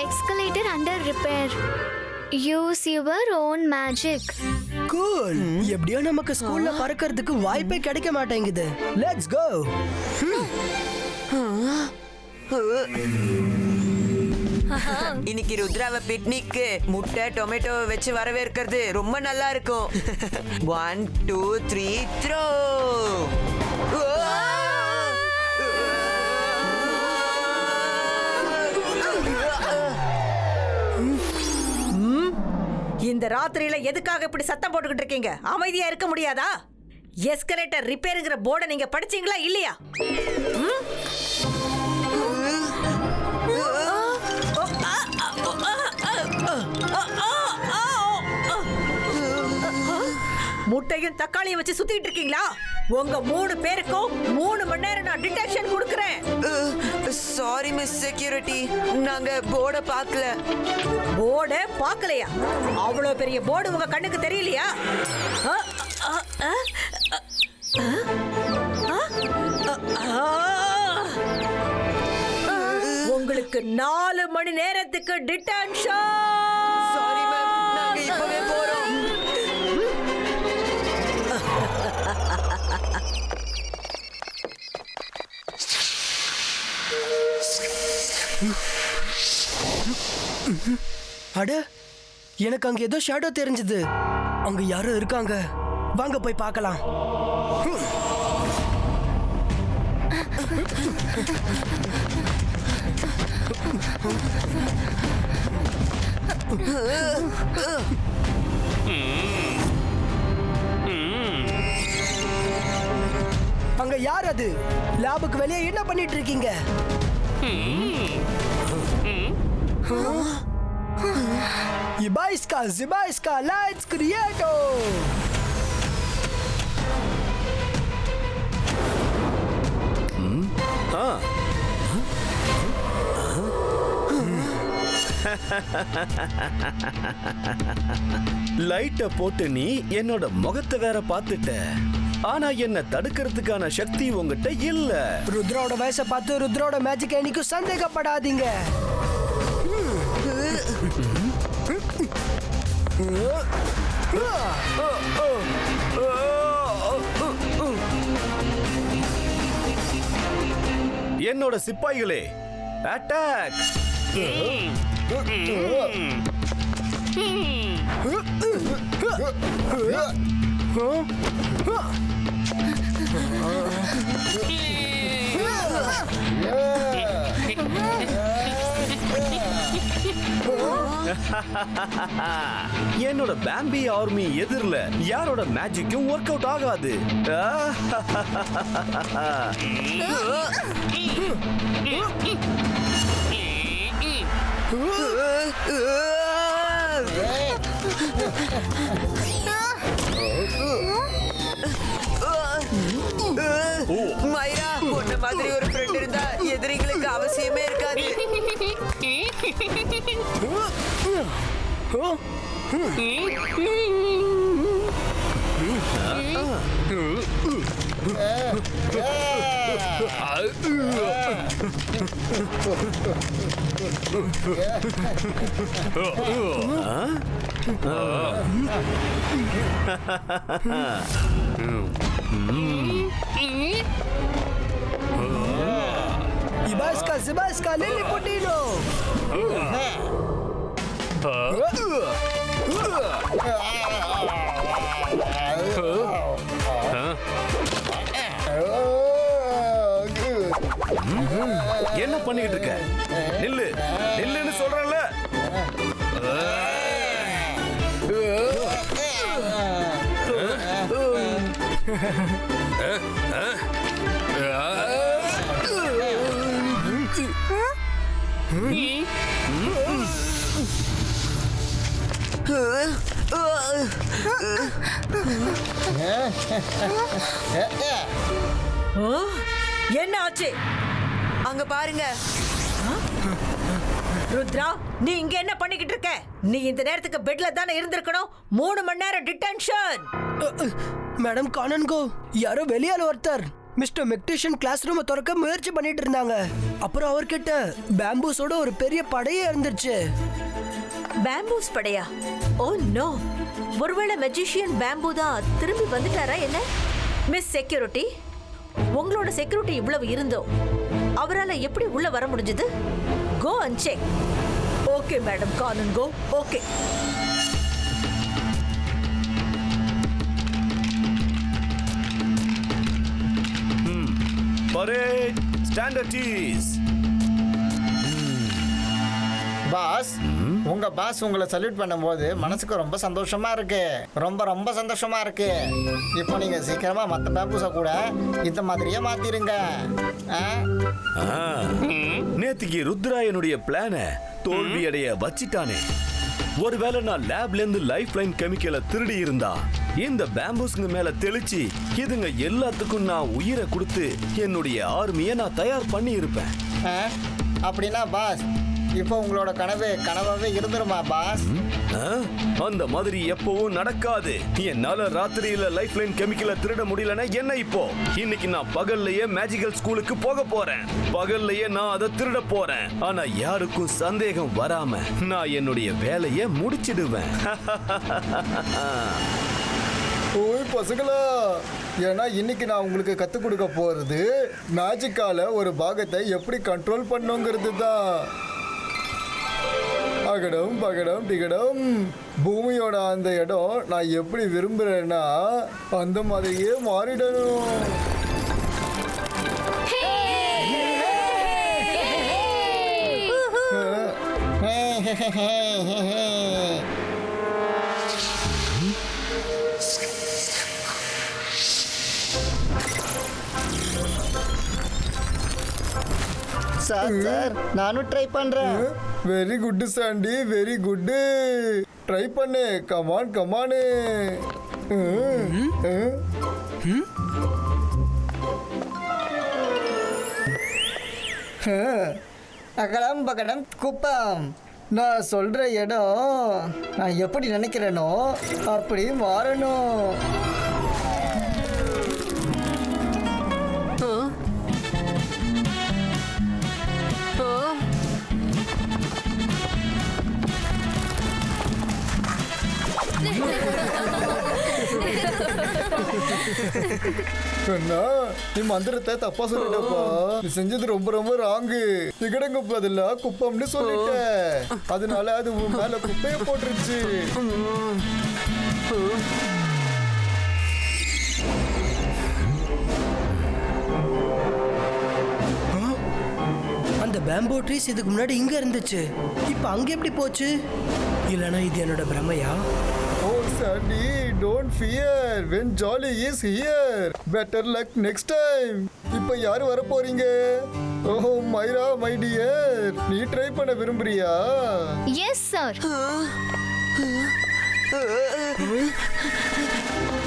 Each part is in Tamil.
Escalator under repair. Use your own magic. Cool. எப்படியோ நமக்கு ஸ்கூல்ல பறக்கிறதுக்கு வாய்ப்பே கிடைக்க மாட்டேங்குது. Let's go. இன்னைக்கு ருத்ராவை பிக்னிக்கு முட்டை டொமேட்டோ வச்சு வரவேற்கிறது ரொம்ப நல்லா இருக்கும். 1 2 3 த்ரோ. இந்த ராத்திரியில எதுக்காக இப்படி சத்தம் போட்டுக்கிட்டு இருக்கீங்க? அமைதியா இருக்க முடியாதா? எஸ்கலேட்டர் ரிப்பேருங்கிற போர்டை நீங்க படிச்சீங்களா இல்லையா? முட்டையும் தக்காளியும் வச்சு சுத்திட்டு இருக்கீங்களா? உங்க 3 பேருக்கும் 3 மணி நேரம் நான் டிடெக்ஷன் கொடுக்கறேன். சாரி மிஸ் செக்யூரிட்டி, நாங்க போர்டை பார்க்கல. போர்டை பார்க்கலையா? அவ்வளவு பெரிய போர்டு உங்க கண்ணுக்கு தெரியலையா? உங்களுக்கு 4 மணி நேரத்துக்கு டிடென்ஷன். சாரி மேம், நாங்க இப்பவே போறோம். அட, எனக்கு அங்க ஏதோ ஷேடோ தெரிஞ்சது. அங்க யாரோ இருக்காங்க. வாங்க போய் பார்க்கலாம். அங்க யார் அது? லேபுக்கு வெளியே என்ன பண்ணிட்டு இருக்கீங்க? Zibaiska, let's create. லைட்ட போட்டு நீ என்னோட முகத்தை வேற பார்த்துட்ட. ஆனா என்ன தடுக்கிறதுக்கான சக்தி உங்ககிட்ட இல்ல. ருத்ரோட வயசை பார்த்து ருத்ரோட மேஜிக் என்னைக்கும் சந்தேகப்படாதீங்க. என்னோட சிப்பாய்களே, அட்டாக்! என்னோட பாம்பி ஆர்மி எதிரில யாரோட மேஜிக்கும் ஒர்க் அவுட் ஆகாது. மைரா, உன்ன மாதிரி ஒரு ஃப்ரெண்ட் இருந்தா எதிரிகளுக்கு அவசியமே இருக்காது. Zibaiska, Lilliputino. என்ன பண்ணிட்டு இருக்க? நில்லு, நில்லுன்னு சொல்றேன்ல. என்ன ஆச்சு? அங்க பாருங்க. ருத்ரா, நீ இங்க என்ன பண்ணிக்கிட்டு இருக்க? நீ இந்த நேரத்துக்கு பெட்ல தானே இருந்திருக்கணும். 3 மணி நேரம் டிடென்ஷன். மேடம் காணன்கோ, யாரோ வெளியால ஒருத்தர் மிஸ்டர் மெக்டிஷியன் கிளாஸ் ரூமை திறக்க முயற்சி பண்ணிட்டு இருந்தாங்க. அப்புறம் அவர்கிட்ட பேம்பூஸோட ஒரு பெரிய படையே இருந்துச்சு. பேம்பூஸ் படையா? ஓ நோ, ஒருவேளை மெஜிஷியன் பேம்பூ தான் திரும்பி வந்துட்டாரா என்ன? மிஸ் செக்யூரிட்டி, உங்களோட செக்யூரிட்டி இவ்வளவு இருந்தோம், அவரால் எப்படி உள்ள வர முடிஞ்சது? Go and check. Okay madam, can go. Okay. Parade, stand at ease. Boss, உங்க பாஸ் உங்களை சல்யூட் பண்ணும்போது மனசுக்கு ரொம்ப சந்தோஷமா இருக்கு. ரொம்ப ரொம்ப சந்தோஷமா இருக்கு. இப்போ நீங்க சீக்கிரமா மற்ற பேம்பூஸை கூட இந்த மாதிரியே மாத்திருங்க. நேத்திக்கு ருத்ரா என்னுடைய பிளானை தோல்வி அடைய வச்சிட்டானே. ஒருவேளை நான் லேப்ல இருந்து லைஃப் லைன் கெமிக்கலை திருடி இருந்தா இந்த பேம்பூஸ்ங்க மேல தெளிச்சு இதுங்க எல்லாத்துக்கும் நான் உயிரை கொடுத்து என்னுடைய ஆர்மியை நான் தயார் பண்ணி இருப்பேன். அப்படின்னா பாஸ், இப்போ உங்களோட கனவாவே இருந்துருமா பாஸ்? அந்த மாதிரி எப்பவும் நடக்காது. என்னால ராத்திரியில லைஃப் லைன் கெமிக்கலை திருட முடியலன்னா என்ன இப்போ? இன்னைக்கு நான் பகல்லையே மேஜிக்கல் ஸ்கூலுக்கு போக போறேன். பகல்லையே நான் அதை திருட போறேன். ஆனா யாருக்கும் சந்தேகம் வராம நான் என்னுடைய வேலையை முடிச்சிடுவேன். ஓய் பசங்களா, ஏன்னா இன்னைக்கு நான் உங்களுக்கு கற்றுக் கொடுக்க போகிறது மேஜிக்கால ஒரு பாகத்தை எப்படி கண்ட்ரோல் பண்ணுங்கிறது தான். அகடம் பகடம் டிகடம், பூமியோட அந்த இடம் நான் எப்படி விரும்புகிறேன்னா அந்த மாதிரியே மாறிடணும். சார், நானும் ட்ரை பண்றேன். Very good Sandy, very good. Try பண்ணு. Come on come on. அகலம் பகடம் குப்பம். நான் சொல்ற இடம் நான் எப்படி நினைக்கிறேனோ அப்படி மாறணும். நீ மந்திரத்தை தப்பா சொல்லிட்டப்பா. நீ செஞ்சது ரொம்ப ரொம்ப ராங்கு. திகடங்க பதிலா குப்பம்னு சொல்லிட்ட. அதனால அது உன் மேல குப்பைய போட்டுருச்சு. அந்த பேம்போ ட்ரீஸ் இதுக்கு முன்னாடி இங்க இருந்துச்சு, இப்ப அங்க எப்படி போச்சு? இல்லனா இது என்னோட பிரமையா? Oh Sandy, don't fear when Jolly is here. Better luck next time. இப்போ யார் வர போறீங்க? ஓ மைரா மை டியர், நீ ட்ரை பண்ண விரும்புறியா? Yes sir.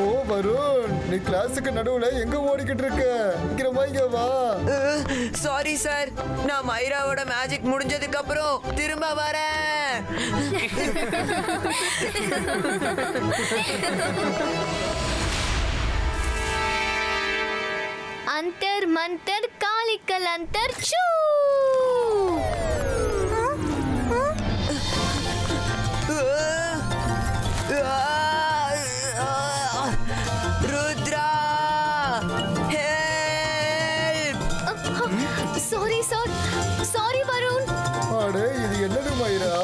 ஓ வருண், நீ கிளாஸுக்கு நடுவுல எங்க ஓடிக்கிட்டு இருக்க? சீக்கிரமா இங்க வா. சாரி சார், நான் மைராவோட மேஜிக் முடிஞ்சதுக்கு அப்புறம் திரும்ப வரேன். अंतर मंतर कालिकल अंतर चू. Rudra, help! Sorry sir, sorry Varun. அடே இது என்னது மைரா?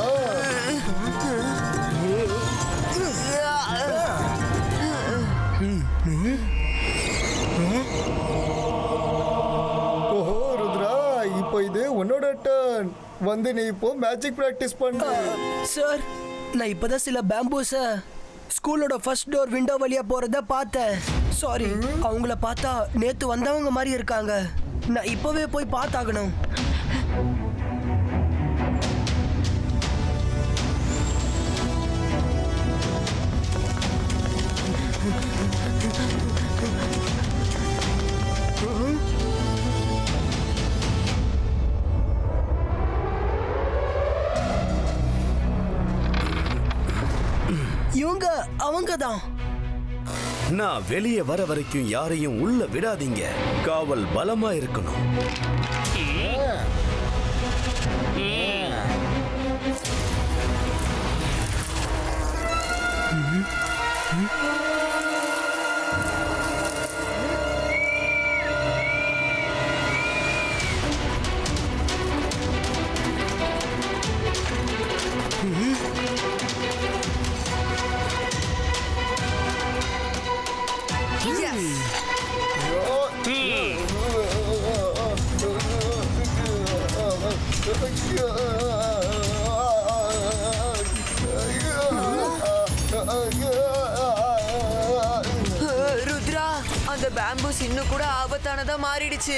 ஓஹோ ருத்ரா, இப்போ இது உன்னோட டர்ன். வந்து நீ இப்போ மேஜிக் பிராக்டிஸ் பண்ணு. சார், நான் இப்பதான் சில பேம்பூஸ ஸ்கூலோட ஃபர்ஸ்ட் டோர் விண்டோ வழியா போறத பார்த்தேன். சாரி, அவங்கள பார்த்தா நேத்து வந்தவங்க மாதிரி இருக்காங்க. நான் இப்பவே போய் பார்த்தாகணும். இவங்க அவங்க தான். நான் வெளியே வர வரைக்கும் யாரையும் உள்ள விடாதீங்க. காவல் பலமா இருக்கணும். ருத்ரா, அந்த பேம்பூஸ் இன்னும் கூட ஆபத்தானதா மாறிடுச்சு.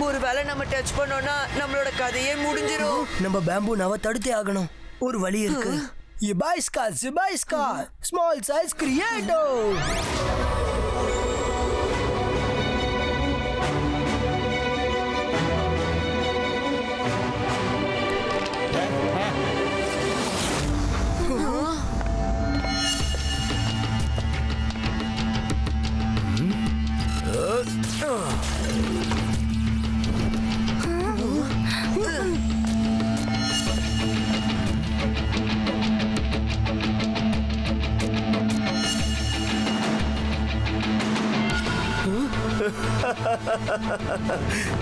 ஒருவேளை நம்ம டச் பண்ணோம்னா நம்மளோட கதையே முடிஞ்சிரும். நம்ம பேம்பு நவ தடுத்தே ஆகணும். ஒரு வழி இருக்கு. Zibaiska, small size creator.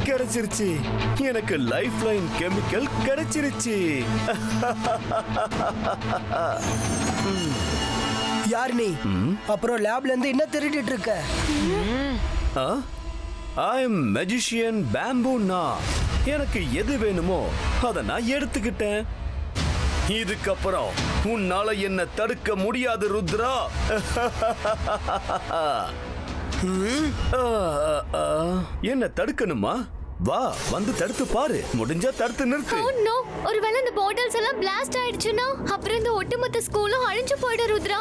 கிடைச்சிருச்சு. எனக்கு லைஃப் லைன் கெமிக்கல் கிடைச்சிருச்சு. யார் நீ? அப்புறம் லேப்ல இருந்து என்ன திருடிட்டு இருக்க? ஐ எம் மெஜிஷியன் பேம்பூனா. எனக்கு எது வேணுமோ அதை நான் எடுத்துக்கிட்டேன். இதுக்கப்புறம் உன்னால என்ன தடுக்க முடியாது ருத்ரா. என்ன தடுக்கணுமா? வா, வந்து தடுத்து பாரு. முடிஞ்சா தடுத்து நிறுத்து. Oh no, ஒருவேளை இந்த பாட்டில்ஸ் எல்லாம் பிளாஸ்ட் ஆயிடுச்சுன்னா அப்புறம் இந்த ஒட்டுமொத்த ஸ்கூலும் அழிஞ்சு போயிடும் ருத்ரா.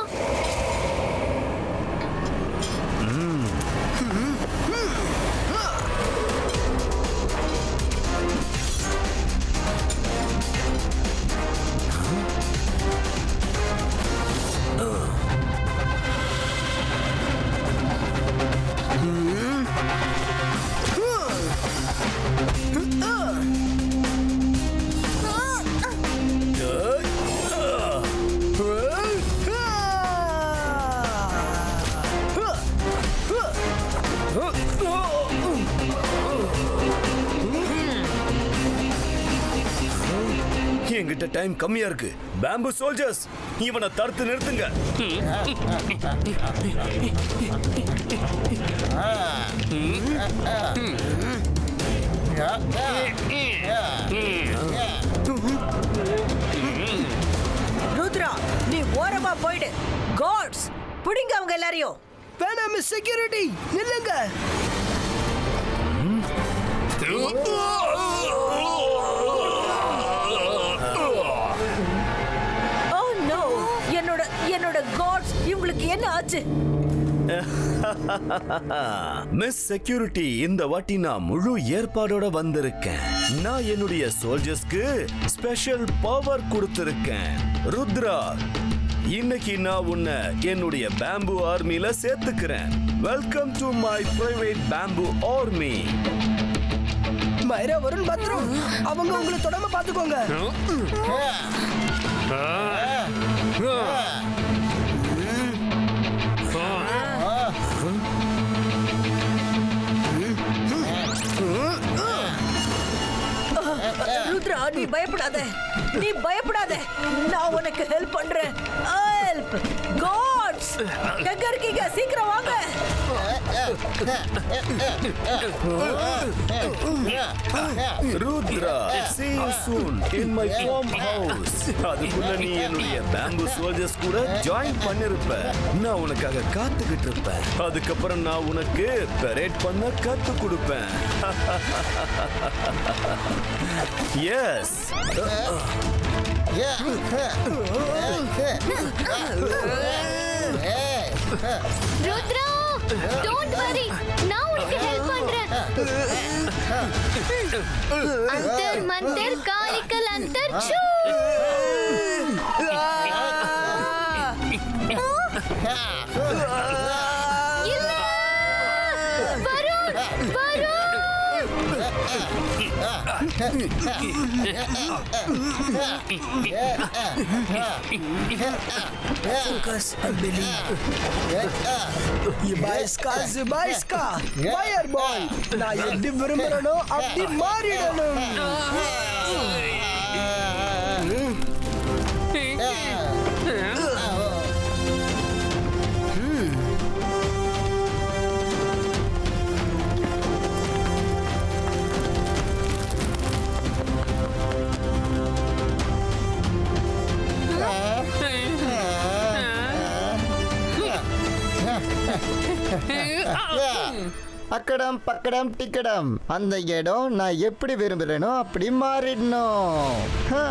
என்கிட்ட டைம் கம்மியா இருக்கு. பேம்பு சோல்ஜர்ஸ், இவனை தடுத்து நிறுத்துங்க. ருத்ரா, நீ ஓரமா போயிடு. காட்ஸ், பிடிங்க அவங்க எல்லாரையும். வேணாம் மிஸ் செக்யூரிட்டி, நில்லுங்க. என்னோட காட்ஸ், இவங்களுக்கு என்ன ஆச்சு? மிஸ் செக்யூரிட்டி, இந்த வாட்டி நான் முழு ஏற்பாடோட வந்திருக்கேன். நான் என்னுடைய சோல்ஜர்ஸ்க்கு ஸ்பெஷல் பவர் கொடுத்திருக்கேன். ருத்ரா, இன்னைக்கு நான் உன்னை என்னுடைய பேம்பு ஆர்மில சேர்த்துக்கிறேன். வெல்கம் டு மை பிரைவேட் பேம்பு ஆர்மி. மைரா, வருண், பத்ரம், அவங்க உங்களை தொடாம பாத்துக்கோங்க. ருத்ரா, நீ பயப்படாத. நான் உனக்கு ஹெல்ப் பண்றேன். ஹெல்ப் காட்ஸ், எங்க இருக்கீங்க? சீக்கிரம் வாங்க. Rudra, see you soon in my farmhouse. அதுக்குள்ள நீ என்னுடைய பேம்பு சோல்ஜர்ஸ் கூட ஜாயின் பண்ணிருப்ப. நான் உனக்காக காத்துக்கிட்டு இருப்பேன். அதுக்கப்புறம் நான் உனக்கு பெரேட் பண்ண கத்து கொடுப்பேன். எஸ். ருத்ரா, டோன்ட் வரி, நான் உனக்கு ஹெல்ப் பண்றேன். அந்தர் மந்தர் காலிக்கல் அந்தர் சூ. இல்ல Focus and believe. Ibaiska, fireball. நான் எப்படி விரும்புறனோ அப்படி மாறிடணும். அக்கடம் பக்கடம் டிக்கடம் அந்த இடம் நான் எப்படி விரும்புறேனோ அப்படி மாறிடணும். ஹா.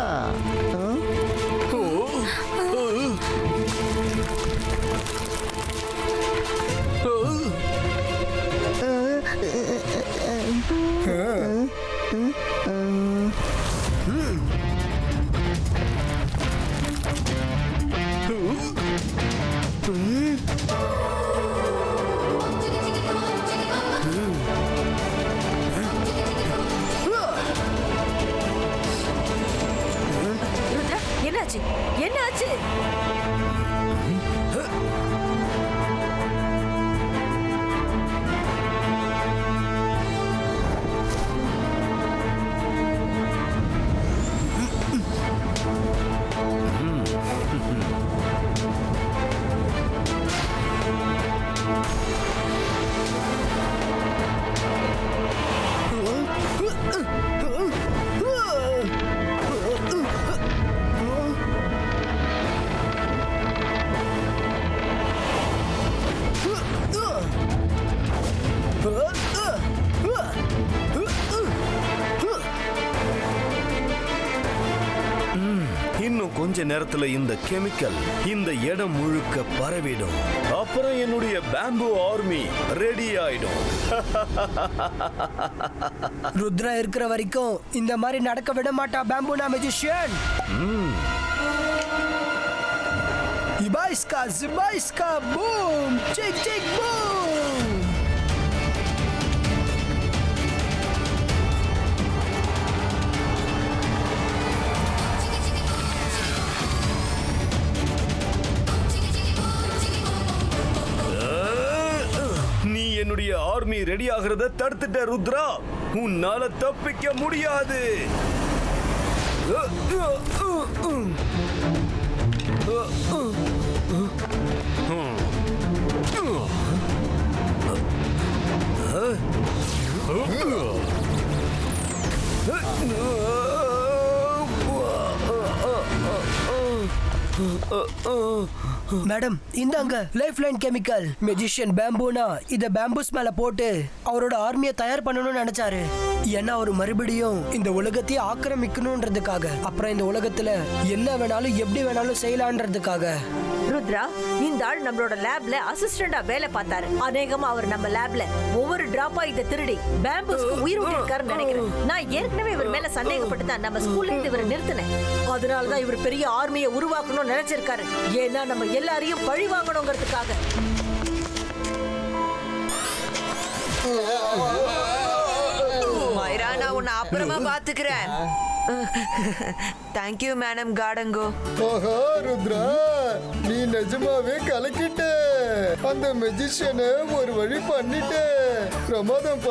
ருத்ரா, என்னாச்சு என்னாச்சு? இன்னும் கொஞ்ச நேரத்துல இந்த கெமிக்கல் இந்த இடம் முழுக்க பரவிடும். அப்புறம் என்னுடைய பேம்பு ஆர்மி ரெடி ஆயிடும். ருத்ரா இருக்கிற வரைக்கும் இந்த மாதிரி நடக்க விட மாட்டா பேம்பூனா magician. Ibaiska, boom, chick, boom. நீ என்னுடைய ஆர்மி ரெடி ஆகிறத தடுத்துட்ட ருத்ரா. உன்னால தப்பிக்க முடியாது. மேடம் இந்தாங்க லைஃப் லைன் கெமிக்கல். மெஜிஷியன் பேம்பூனா இத பேம்பூஸ் மேல போட்டு அவரோட ஆர்மியை தயார் பண்ணணும்னு நினைச்சாரு. ஏன்னா அவர் மறுபடியும் இந்த உலகத்தையே ஆக்கிரமிக்கணும்ன்றதுக்காக, அப்புறம் இந்த உலகத்துல என்ன வேணாலும் எப்படி வேணாலும் செய்யலான்றதுக்காக. ருத்ரா, இந்த ஆள் நம்மளோட லேப்ல அசிஸ்டண்டா வேலை பார்த்தாரு. அநேகமா அவர் நம்ம லேப்ல ஒவ்வொரு டிராப்பா இதை திருடி பேம்பூஸ்க்கு உயிர் விட்டிருக்காருன்னு நினைக்கிறேன். நான் ஏற்கனவே இவர் மேல சந்தேகப்பட்டு தான் நம்ம ஸ்கூல்ல இருந்து இவரை நிறுத்தினேன். அதனாலதான் இவர் பெரிய ஆர்மியை உருவாக்கணும்னு நினைச்சிருக்காரு. ஏன்னா நம்ம எல்லாரையும் பழி வாங்கணுங்கிறதுக்காக. மைரா, நான் உன்னை அப்புறமா பாத்துக்கிறேன். தேங்க்யூ மேடம் காடங்கோ. ஓஹோ ருத்ரா, நீ நிஜமாவே கலக்கிட்ட. அந்த மெஜிஷியனை ஒரு வழி பண்ணிட்ட. பிரமாதம்.